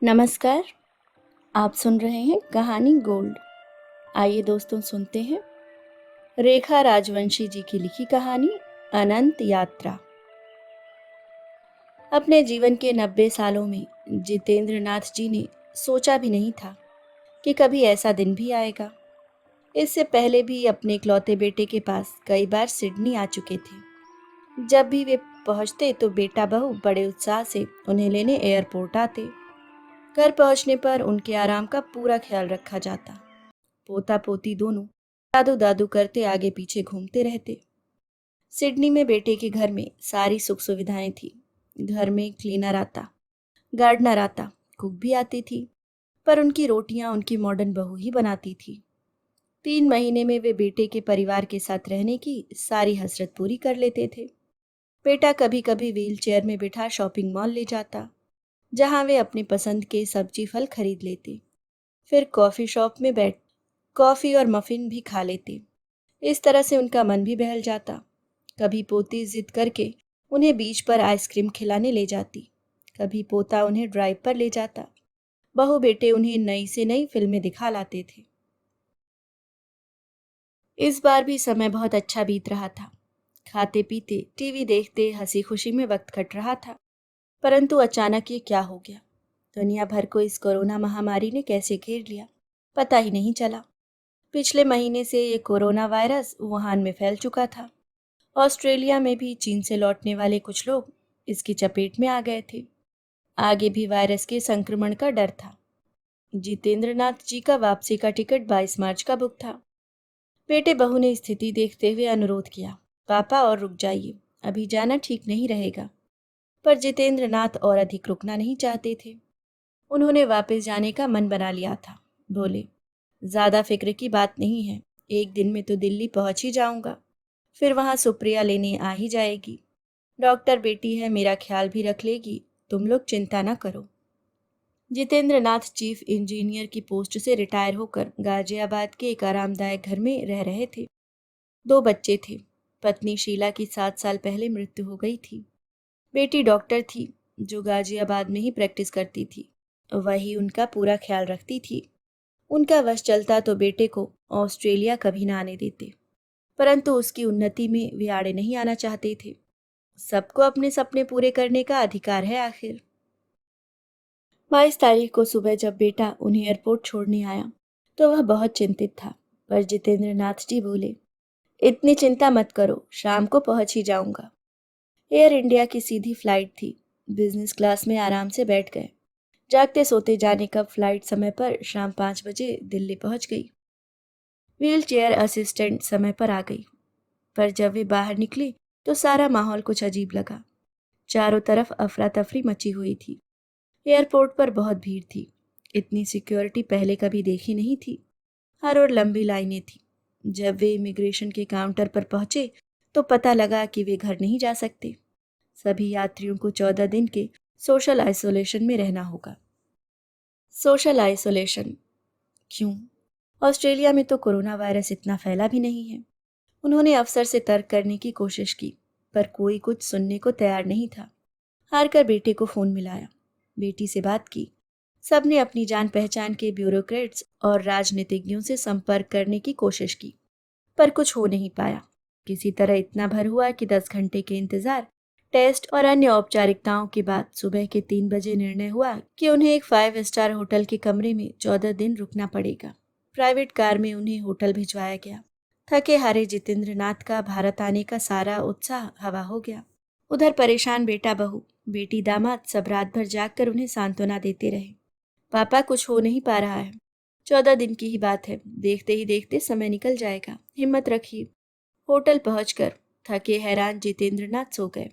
नमस्कार। आप सुन रहे हैं कहानी गोल्ड। आइए दोस्तों सुनते हैं रेखा राजवंशी जी की लिखी कहानी अनंत यात्रा। अपने जीवन के 90 सालों में जितेंद्र नाथ जी ने सोचा भी नहीं था कि कभी ऐसा दिन भी आएगा। इससे पहले भी अपने इकलौते बेटे के पास कई बार सिडनी आ चुके थे। जब भी वे पहुंचते तो बेटा बहू बड़े उत्साह से उन्हें लेने एयरपोर्ट आते। घर पहुंचने पर उनके आराम का पूरा ख्याल रखा जाता। पोता पोती दोनों दादू दादू करते आगे पीछे घूमते रहते। सिडनी में बेटे के घर में सारी सुख सुविधाएं थी। घर में क्लीनर आता, गार्डनर आता, कुक भी आती थी, पर उनकी रोटियां उनकी मॉडर्न बहू ही बनाती थी। 3 महीने में वे बेटे के परिवार के साथ रहने की सारी हसरत पूरी कर लेते थे। बेटा कभी कभी व्हील चेयर में बिठा शॉपिंग मॉल ले जाता, जहां वे अपनी पसंद के सब्जी फल खरीद लेते। फिर कॉफी शॉप में बैठ कॉफी और मफिन भी खा लेते। इस तरह से उनका मन भी बहल जाता। कभी पोती जिद करके उन्हें बीच पर आइसक्रीम खिलाने ले जाती, कभी पोता उन्हें ड्राइव पर ले जाता। बहू बेटे उन्हें नई से नई फिल्में दिखा लाते थे। इस बार भी समय बहुत अच्छा बीत रहा था। खाते पीते टीवी देखते हंसी खुशी में वक्त कट रहा था। परंतु अचानक ये क्या हो गया। दुनिया भर को इस कोरोना महामारी ने कैसे घेर लिया, पता ही नहीं चला। पिछले महीने से ये कोरोना वायरस वुहान में फैल चुका था। ऑस्ट्रेलिया में भी चीन से लौटने वाले कुछ लोग इसकी चपेट में आ गए थे। आगे भी वायरस के संक्रमण का डर था। जितेंद्र नाथ जी का वापसी का टिकट 22 मार्च का बुक था। बेटे बहू ने स्थिति देखते हुए अनुरोध किया, पापा और रुक जाइए, अभी जाना ठीक नहीं रहेगा। पर जितेंद्र नाथ और अधिक रुकना नहीं चाहते थे। उन्होंने वापस जाने का मन बना लिया था। बोले, ज्यादा फिक्र की बात नहीं है, एक दिन में तो दिल्ली पहुंच ही जाऊंगा। फिर वहां सुप्रिया लेने आ ही जाएगी। डॉक्टर बेटी है, मेरा ख्याल भी रख लेगी, तुम लोग चिंता न करो। जितेंद्र नाथ चीफ इंजीनियर की पोस्ट से रिटायर होकर गाजियाबाद के एक आरामदायक घर में रह रहे थे। 2 बच्चे थे। पत्नी शीला की 7 साल पहले मृत्यु हो गई थी। बेटी डॉक्टर थी, जो गाजियाबाद में ही प्रैक्टिस करती थी। वही उनका पूरा ख्याल रखती थी। उनका वश चलता तो बेटे को ऑस्ट्रेलिया कभी ना आने देते, परंतु उसकी उन्नति में वे आड़े नहीं आना चाहते थे। सबको अपने सपने पूरे करने का अधिकार है आखिर। 22 तारीख को सुबह जब बेटा उन्हें एयरपोर्ट छोड़ने आया तो वह बहुत चिंतित था। पर जितेंद्र नाथ जी बोले, इतनी चिंता मत करो, शाम को पहुंच ही जाऊंगा। एयर इंडिया की सीधी फ्लाइट थी। बिजनेस क्लास में आराम से बैठ गए। जागते सोते जाने कब फ्लाइट समय पर शाम 5 बजे दिल्ली पहुंच गई। व्हील चेयर असिस्टेंट समय पर आ गई। पर जब वे बाहर निकली तो सारा माहौल कुछ अजीब लगा। चारों तरफ अफरा तफरी मची हुई थी। एयरपोर्ट पर बहुत भीड़ थी। इतनी सिक्योरिटी पहले कभी देखी नहीं थी। हर ओर लंबी लाइनें थी। जब वे इमिग्रेशन के काउंटर पर पहुंचे तो पता लगा कि वे घर नहीं जा सकते। सभी यात्रियों को 14 दिन के सोशल आइसोलेशन में रहना होगा। सोशल आइसोलेशन क्यों? ऑस्ट्रेलिया में तो कोरोना वायरस इतना फैला भी नहीं है। उन्होंने अफसर से तर्क करने की कोशिश की, पर कोई कुछ सुनने को तैयार नहीं था। हार कर बेटे को फोन मिलाया, बेटी से बात की। सबने अपनी जान पहचान के ब्यूरोक्रेट्स और राजनीतिज्ञों से संपर्क करने की कोशिश की, पर कुछ हो नहीं पाया। किसी तरह इतना भर हुआ कि 10 घंटे के इंतजार, टेस्ट और अन्य औपचारिकताओं के बाद सुबह के 3 बजे निर्णय हुआ कि उन्हें एक 5 स्टार होटल के कमरे में 14 दिन रुकना पड़ेगा। प्राइवेट कार में उन्हें होटल भिजवाया गया। थके हारे जितेंद्र नाथ का भारत आने का सारा उत्साह हवा हो गया। उधर परेशान बेटा बहू, बेटी दामाद सब रात भर जागकर उन्हें सांत्वना देते रहे। पापा, कुछ हो नहीं पा रहा है, 14 दिन की ही बात है, देखते ही देखते समय निकल जाएगा, हिम्मत रखिए। होटल पहुंचकर थके हैरान जितेंद्र नाथ सो गए।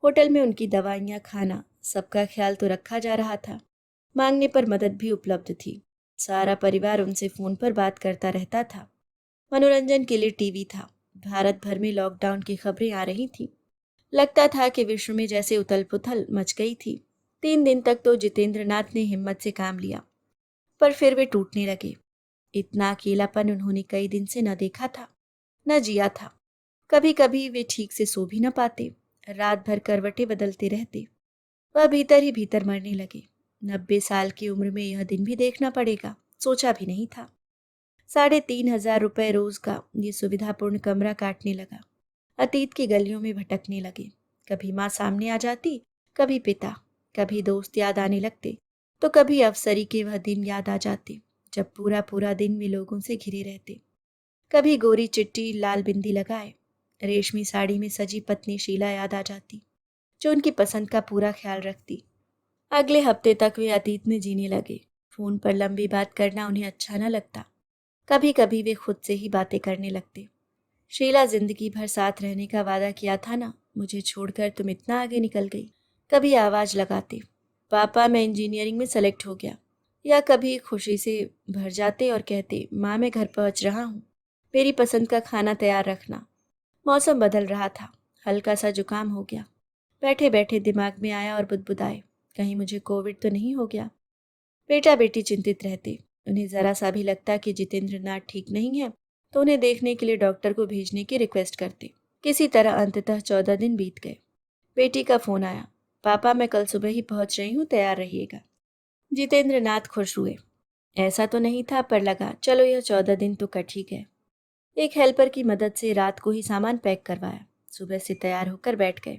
होटल में उनकी दवाइयाँ, खाना, सबका ख्याल तो रखा जा रहा था। मांगने पर मदद भी उपलब्ध थी। सारा परिवार उनसे फोन पर बात करता रहता था। मनोरंजन के लिए टीवी था। भारत भर में लॉकडाउन की खबरें आ रही थी। लगता था कि विश्व में जैसे उथल पुथल मच गई थी। 3 दिन तक तो जितेंद्र नाथ ने हिम्मत से काम लिया, पर फिर वे टूटने लगे। इतना अकेलापन उन्होंने कई दिन से न देखा था, न जिया था। कभी कभी वे ठीक से सो भी न पाते, रात भर करवटें बदलते रहते। वह भीतर ही भीतर मरने लगे। 90 साल की उम्र में यह दिन भी देखना पड़ेगा, सोचा भी नहीं था। 3,500 रुपये रोज का ये सुविधापूर्ण कमरा काटने लगा। अतीत की गलियों में भटकने लगे। कभी माँ सामने आ जाती, कभी पिता, कभी दोस्त याद आने लगते, तो कभी अफसरी के वह दिन याद आ जाते जब पूरा पूरा दिन वे लोगों से घिरे रहते। कभी गोरी चिट्टी लाल बिंदी लगाए रेशमी साड़ी में सजी पत्नी शीला याद आ जाती, जो उनकी पसंद का पूरा ख्याल रखती। अगले हफ्ते तक वे अतीत में जीने लगे। फोन पर लंबी बात करना उन्हें अच्छा न लगता। कभी कभी वे खुद से ही बातें करने लगते। शीला, जिंदगी भर साथ रहने का वादा किया था ना, मुझे छोड़कर तुम इतना आगे निकल गई। कभी आवाज लगाते, पापा मैं इंजीनियरिंग में सेलेक्ट हो गया। या कभी खुशी से भर जाते और कहते, माँ मैं घर पहुंच रहा हूँ, मेरी पसंद का खाना तैयार रखना। मौसम बदल रहा था, हल्का सा जुकाम हो गया। बैठे बैठे दिमाग में आया और बुदबुदाए, कहीं मुझे कोविड तो नहीं हो गया। बेटा बेटी चिंतित रहते। उन्हें जरा सा भी लगता कि जितेंद्र नाथ ठीक नहीं है तो उन्हें देखने के लिए डॉक्टर को भेजने की रिक्वेस्ट करते। किसी तरह अंततः 14 दिन बीत गए। बेटी का फोन आया, पापा मैं कल सुबह ही पहुंच रही हूँ, तैयार रहिएगा। जितेंद्र नाथ खुश हुए। ऐसा तो नहीं था, पर लगा चलो यह 14 दिन तो कट ही गए। एक हेल्पर की मदद से रात को ही सामान पैक करवाया। सुबह से तैयार होकर बैठ गए।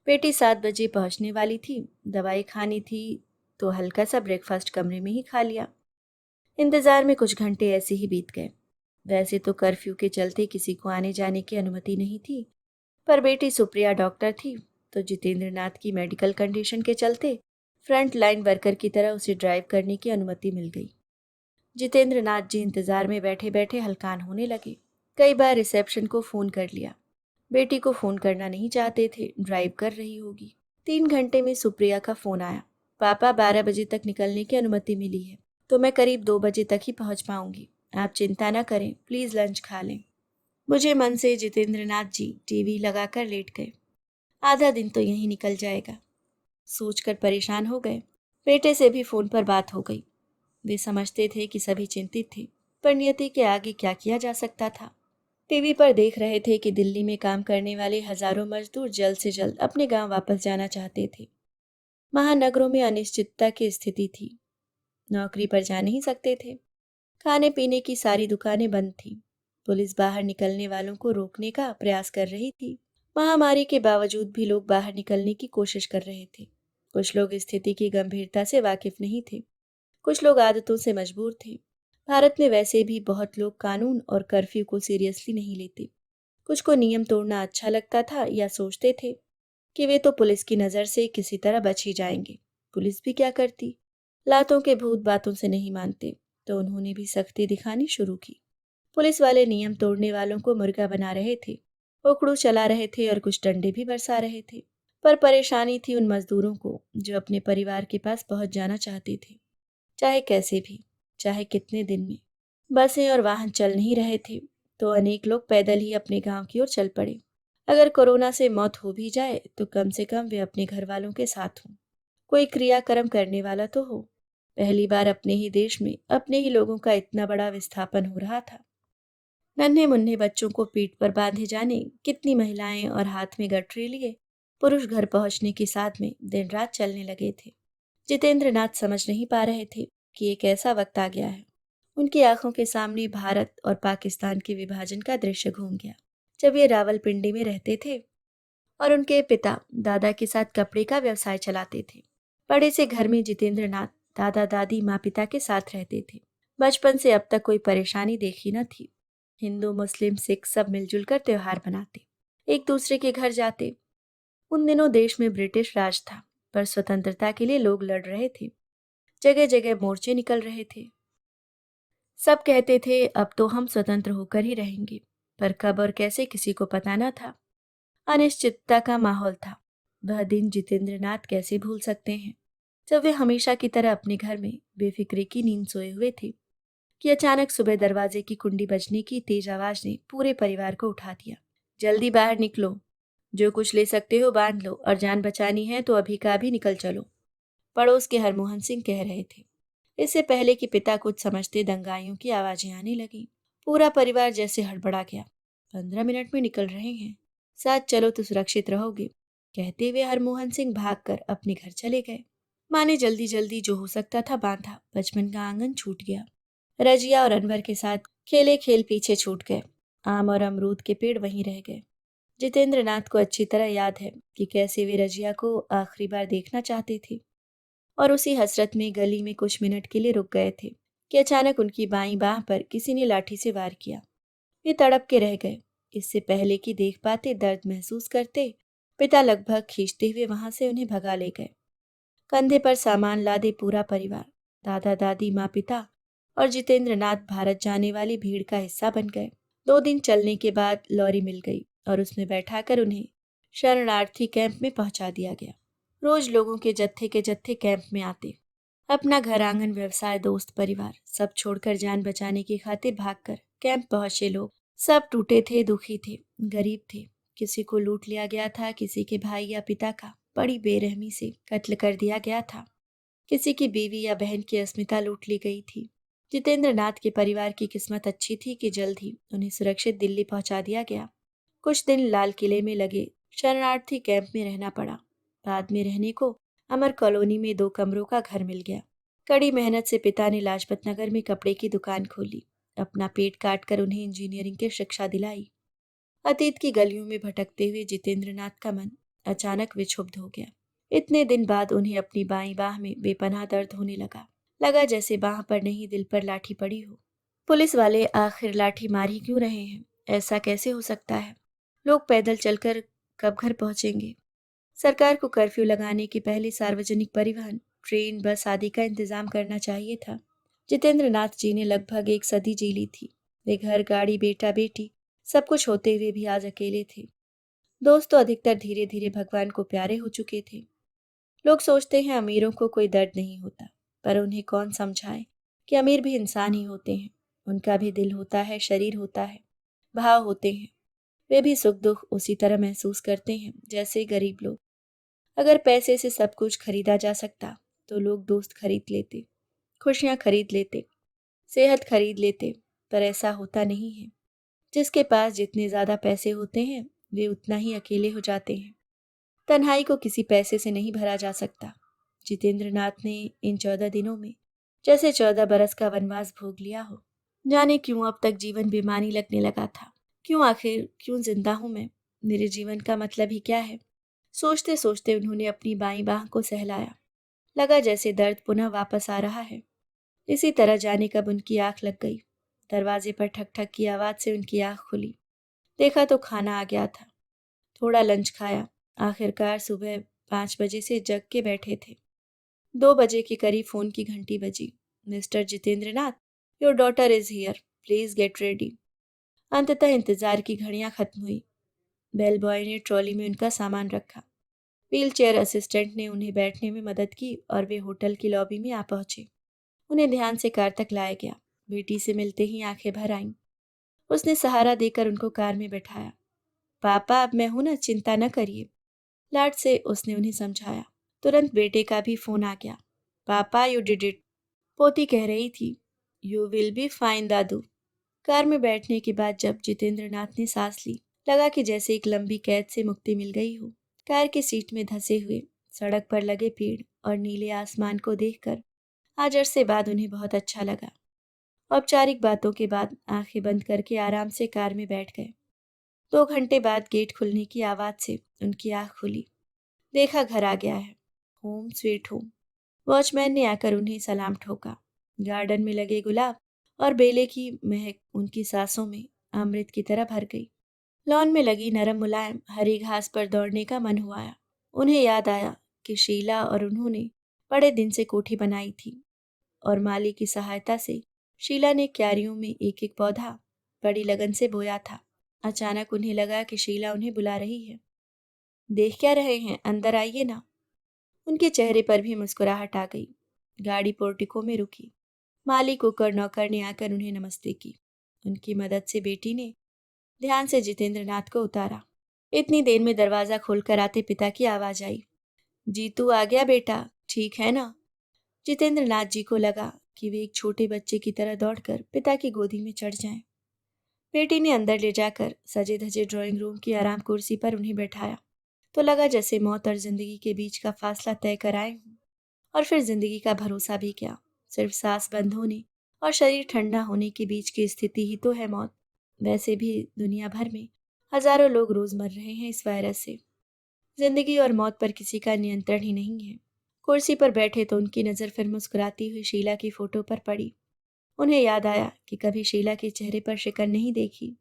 बेटी 7 बजे पहुंचने वाली थी। दवाई खानी थी तो हल्का सा ब्रेकफास्ट कमरे में ही खा लिया। इंतजार में कुछ घंटे ऐसे ही बीत गए। वैसे तो कर्फ्यू के चलते किसी को आने जाने की अनुमति नहीं थी, पर बेटी सुप्रिया डॉक्टर थी तो जितेंद्र नाथ की मेडिकल कंडीशन के चलते फ्रंट लाइन वर्कर की तरह उसे ड्राइव करने की अनुमति मिल गई। जितेंद्र नाथ जी इंतजार में बैठे बैठे हलकान होने लगे। कई बार रिसेप्शन को फोन कर लिया। बेटी को फोन करना नहीं चाहते थे, ड्राइव कर रही होगी। 3 घंटे में सुप्रिया का फोन आया, पापा 12 बजे तक निकलने की अनुमति मिली है, तो मैं करीब 2 बजे तक ही पहुंच पाऊंगी। आप चिंता न करें, प्लीज लंच खा लें। मुझे मन से जितेंद्र नाथ जी टीवी लगाकर लेट गए। आधा दिन तो यहीं निकल जाएगा, सोचकर परेशान हो गए। बेटे से भी फोन पर बात हो गई। वे समझते थे कि सभी चिंतित थे, पर नियति के आगे क्या किया जा सकता था। टीवी पर देख रहे थे कि दिल्ली में काम करने वाले हजारों मजदूर जल्द से जल्द अपने गांव वापस जाना चाहते थे। महानगरों में अनिश्चितता की स्थिति थी। नौकरी पर जा नहीं सकते थे। खाने पीने की सारी दुकानें बंद थीं। पुलिस बाहर निकलने वालों को रोकने का प्रयास कर रही थी। महामारी के बावजूद भी लोग बाहर निकलने की कोशिश कर रहे थे। कुछ लोग स्थिति की गंभीरता से वाकिफ नहीं थे, कुछ लोग आदतों से मजबूर थे। भारत में वैसे भी बहुत लोग कानून और कर्फ्यू को सीरियसली नहीं लेते। कुछ को नियम तोड़ना अच्छा लगता था या सोचते थे कि वे तो पुलिस की नज़र से किसी तरह बच ही जाएंगे। पुलिस भी क्या करती, लातों के भूत बातों से नहीं मानते, तो उन्होंने भी सख्ती दिखानी शुरू की। पुलिस वाले नियम तोड़ने वालों को मुर्गा बना रहे थे, उकड़ू चला रहे थे और कुछ डंडे भी बरसा रहे थे। पर परेशानी थी उन मजदूरों को जो अपने परिवार के पास पहुंच जाना चाहते थे, चाहे कैसे भी, चाहे कितने दिन में। बसें और वाहन चल नहीं रहे थे तो अनेक लोग पैदल ही अपने गांव की ओर चल पड़े। अगर कोरोना से मौत हो भी जाए तो कम से कम वे अपने घर वालों के साथ हों, कोई क्रियाकर्म करने वाला तो हो। पहली बार अपने ही देश में अपने ही लोगों का इतना बड़ा विस्थापन हो रहा था। नन्हे मुन्ने बच्चों को पीठ पर बांधे जाने कितनी महिलाएं और हाथ में गठरी लिए पुरुष घर पहुंचने की साथ में दिन रात चलने लगे थे। जितेंद्र नाथ समझ नहीं पा रहे थे कि एक ऐसा वक्त आ गया है। उनकी आंखों के सामने भारत और पाकिस्तान के विभाजन का दृश्य घूम गया। जब ये रावलपिंडी में रहते थे और उनके पिता दादा के साथ कपड़े का व्यवसाय चलाते थे। बड़े से घर में जितेंद्र नाथ दादा दादी माँ पिता के साथ रहते थे। बचपन से अब तक कोई परेशानी देखी न थी। हिंदू मुस्लिम सिख सब मिलजुल कर त्योहार मनाते, एक दूसरे के घर जाते। उन दिनों देश में ब्रिटिश राज था, पर स्वतंत्रता के लिए लोग लड़ रहे थे। जगह जगह मोर्चे निकल रहे थे। सब कहते थे अब तो हम स्वतंत्र होकर ही रहेंगे, पर कब और कैसे किसी को पता न था। अनिश्चितता का माहौल था। वह दिन जितेंद्र नाथ कैसे भूल सकते हैं, जब वे हमेशा की तरह अपने घर में बेफिक्री की नींद सोए हुए थे कि अचानक सुबह दरवाजे की कुंडी बजने की तेज आवाज ने पूरे परिवार को उठा दिया। जल्दी बाहर निकलो, जो कुछ ले सकते हो बांध लो, और जान बचानी है तो अभी का अभी निकल चलो। पड़ोस के हरमोहन सिंह कह रहे थे। इससे पहले कि पिता कुछ समझते दंगाइयों की आवाजें आने लगी। पूरा परिवार जैसे हड़बड़ा गया। 15 मिनट में निकल रहे हैं, साथ चलो तो सुरक्षित रहोगे, कहते हुए हरमोहन सिंह भागकर अपने घर चले गए। माँ ने जल्दी जल्दी जो हो सकता था बांधा। बचपन का आंगन छूट गया। रजिया और अनवर के साथ खेले खेल पीछे छूट गए। आम और अमरूद के पेड़ वहीं रह गए। जितेंद्र नाथ को अच्छी तरह याद है कि कैसे वे रजिया को आखिरी बार देखना चाहते थे और उसी हसरत में गली में कुछ मिनट के लिए रुक गए थे कि अचानक उनकी बाईं बाह पर किसी ने लाठी से वार किया। वे तड़प के रह गए। इससे पहले कि देख पाते, दर्द महसूस करते, पिता लगभग खींचते हुए वहां से उन्हें भगा ले गए। कंधे पर सामान लादे पूरा परिवार, दादा दादी, माँ पिता और जितेंद्र नाथ भारत जाने वाली भीड़ का हिस्सा बन गए। 2 दिन चलने के बाद लॉरी मिल गई और उसमें बैठाकर उन्हें शरणार्थी कैंप में पहुंचा दिया गया। रोज लोगों के जत्थे कैंप में आते। अपना घर आंगन, व्यवसाय, दोस्त, परिवार सब छोड़कर जान बचाने की खातिर भागकर कैंप पहुंचे लोग सब टूटे थे, दुखी थे, गरीब थे। किसी को लूट लिया गया था, किसी के भाई या पिता का बड़ी बेरहमी से कत्ल कर दिया गया था, किसी की बीवी या बहन की अस्मिता लूट ली गई थी। जितेंद्र नाथ के परिवार की किस्मत अच्छी थी कि जल्द ही उन्हें सुरक्षित दिल्ली पहुंचा दिया गया। कुछ दिन लाल किले में लगे शरणार्थी कैंप में रहना पड़ा। बाद में रहने को अमर कॉलोनी में 2 कमरों का घर मिल गया। कड़ी मेहनत से पिता ने लाजपत नगर में कपड़े की दुकान खोली। अपना पेट काट कर उन्हें इंजीनियरिंग की शिक्षा दिलाई। अतीत की गलियों में भटकते हुए जितेंद्र नाथ का मन अचानक विक्षुब्ध हो गया। इतने दिन बाद उन्हें अपनी बाईं बाह में बेपनाह दर्द होने लगा। लगा जैसे बाह पर नहीं, दिल पर लाठी पड़ी हो। पुलिस वाले आखिर लाठी मार ही क्यों रहे हैं? ऐसा कैसे हो सकता है? लोग पैदल चलकर कब घर पहुंचेंगे? सरकार को कर्फ्यू लगाने के पहले सार्वजनिक परिवहन, ट्रेन, बस आदि का इंतजाम करना चाहिए था। जितेंद्र नाथ जी ने लगभग 1 सदी जी ली थी। वे घर, गाड़ी, बेटा, बेटी सब कुछ होते हुए भी आज अकेले थे। दोस्त तो अधिकतर धीरे धीरे भगवान को प्यारे हो चुके थे। लोग सोचते हैं अमीरों को कोई दर्द नहीं होता, पर उन्हें कौन समझाए कि अमीर भी इंसान ही होते हैं। उनका भी दिल होता है, शरीर होता है, भाव होते हैं। वे भी सुख दुख उसी तरह महसूस करते हैं जैसे गरीब लोग। अगर पैसे से सब कुछ खरीदा जा सकता तो लोग दोस्त खरीद लेते, खुशियां खरीद लेते, सेहत खरीद लेते, पर ऐसा होता नहीं है। जिसके पास जितने ज्यादा पैसे होते हैं वे उतना ही अकेले हो जाते हैं। तन्हाई को किसी पैसे से नहीं भरा जा सकता। जितेंद्र नाथ ने इन 14 दिनों में जैसे 14 बरस का वनवास भोग लिया हो। जाने क्यों अब तक जीवन बेमानी लगने लगा था। क्यों, आखिर क्यों जिंदा हूं मैं? मेरे जीवन का मतलब ही क्या है? सोचते सोचते उन्होंने अपनी बाईं बाह को सहलाया। लगा जैसे दर्द पुनः वापस आ रहा है। इसी तरह जाने कब उनकी आंख लग गई। दरवाजे पर ठक ठक की आवाज से उनकी आंख खुली। देखा तो खाना आ गया था। थोड़ा लंच खाया। आखिरकार सुबह 5 बजे से जग के बैठे थे। 2 बजे के करीब फोन की घंटी बजी। Mister Jitendra Nath, your daughter is here, please get ready. अंततः इंतजार की घड़ियां खत्म हुई। बेल बॉय ने ट्रॉली में उनका सामान रखा। व्हील चेयर असिस्टेंट ने उन्हें बैठने में मदद की और वे होटल की लॉबी में आ पहुंचे। उन्हें ध्यान से कार तक लाया गया। बेटी से मिलते ही आंखें भर आईं। उसने सहारा देकर उनको कार में बैठाया। पापा, अब मैं हूं ना, चिंता न करिए, लाड से उसने उन्हें समझाया। तुरंत बेटे का भी फोन आ गया। पापा, यू डिड इट। पोती कह रही थी, you will be fine Dadu. Car में बैठने के बाद जब जितेंद्र नाथ ने सांस ली, लगा कि जैसे एक लंबी कैद से मुक्ति मिल गई हो। कार की सीट में धंसे हुए सड़क पर लगे पेड़ और नीले आसमान को देखकर आज अरसे बाद उन्हें बहुत अच्छा लगा। औपचारिक बातों के बाद आंखें बंद करके आराम से कार में बैठ गए। 2 घंटे बाद गेट खुलने की आवाज से उनकी आंख खुली। देखा घर आ गया है। Home sweet home. वॉचमैन ने आकर उन्हें सलाम ठोका। गार्डन में लगे गुलाब और बेले की महक उनकी सांसों में अमृत की तरह भर गई। लॉन में लगी नरम मुलायम हरी घास पर दौड़ने का मन हुआ। उन्हें याद आया कि शीला और उन्होंने बड़े दिन से कोठी बनाई थी और माली की सहायता से शीला ने क्यारियों में एक एक पौधा बड़ी लगन से बोया था। अचानक उन्हें लगा कि शीला उन्हें बुला रही है। देख क्या रहे हैं, अंदर आइए ना। उनके चेहरे पर भी मुस्कुराहट आ गई। गाड़ी पोर्टिको में रुकी। माली कुकर नौकर ने आकर उन्हें नमस्ते की। उनकी मदद से बेटी ने ध्यान से जितेंद्र नाथ को उतारा। इतनी देर में दरवाजा खोलकर आते पिता की आवाज आई, जीतू आ गया बेटा, ठीक है ना? जितेंद्र नाथ जी को लगा कि वे एक छोटे बच्चे की तरह दौड़कर पिता की गोदी में चढ़ जाएं। बेटी ने अंदर ले जाकर सजे धजे ड्राइंग रूम की आराम कुर्सी पर उन्हें बैठाया तो लगा जैसे मौत और जिंदगी के बीच का फासला तय कर आए हों। और फिर जिंदगी का भरोसा भी क्या, सिर्फ सांस बंद होने और शरीर ठंडा होने के बीच की स्थिति ही तो है मौत। वैसे भी दुनिया भर में हजारों लोग रोज मर रहे हैं इस वायरस से। जिंदगी और मौत पर किसी का नियंत्रण ही नहीं है। कुर्सी पर बैठे तो उनकी नजर फिर मुस्कुराती हुई शीला की फोटो पर पड़ी। उन्हें याद आया कि कभी शीला के चेहरे पर शिकन नहीं देखी।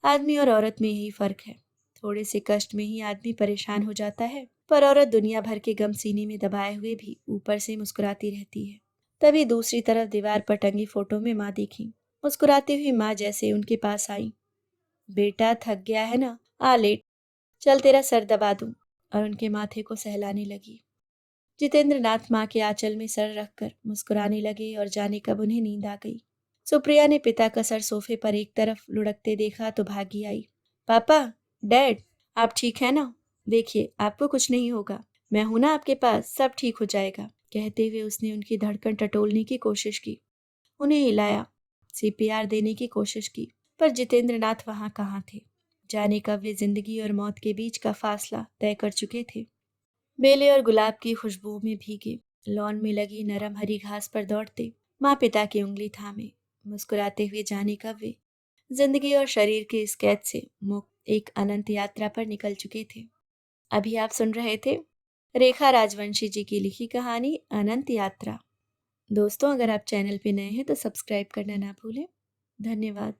आदमी और औरत में यही फर्क है, थोड़े से कष्ट में ही आदमी परेशान हो जाता है, पर औरत दुनिया भर के गम सीने में दबाए हुए भी ऊपर से मुस्कुराती रहती है। तभी दूसरी तरफ दीवार पर टंगी फोटो में माँ दिखी। मुस्कुराती हुई माँ जैसे उनके पास आई। बेटा थक गया है ना, आ लेट, चल तेरा सर दबा दूं, और उनके माथे को सहलाने लगी। जितेंद्र नाथ माँ के आंचल में सर रखकर मुस्कुराने लगे और जाने कब उन्हें नींद आ गई। सुप्रिया ने पिता का सर सोफे पर एक तरफ लुढ़कते देखा तो भागी आई। पापा, डैड, आप ठीक है ना? देखिए, आपको कुछ नहीं होगा, मैं हूं ना आपके पास, सब ठीक हो जाएगा। कहते हुए उसने उनकी धड़कन टटोलने की कोशिश की, उन्हें हिलाया, सीपीआर देने की कोशिश की, पर जितेंद्र नाथ वहां कहाँ थे। जाने कब वे जिंदगी और मौत के बीच का फासला तय कर चुके थे। बेले और गुलाब की खुशबू में भीगे लॉन में लगी नरम हरी घास पर दौड़ते माँ पिता की उंगली थामे मुस्कुराते हुए जाने कब वे जिंदगी और शरीर के इस कैद से मुक्त एक अनंत यात्रा पर निकल चुके थे। अभी आप सुन रहे थे रेखा राजवंशी जी की लिखी कहानी अनंत यात्रा। दोस्तों, अगर आप चैनल पे नए हैं तो सब्सक्राइब करना ना भूलें। धन्यवाद।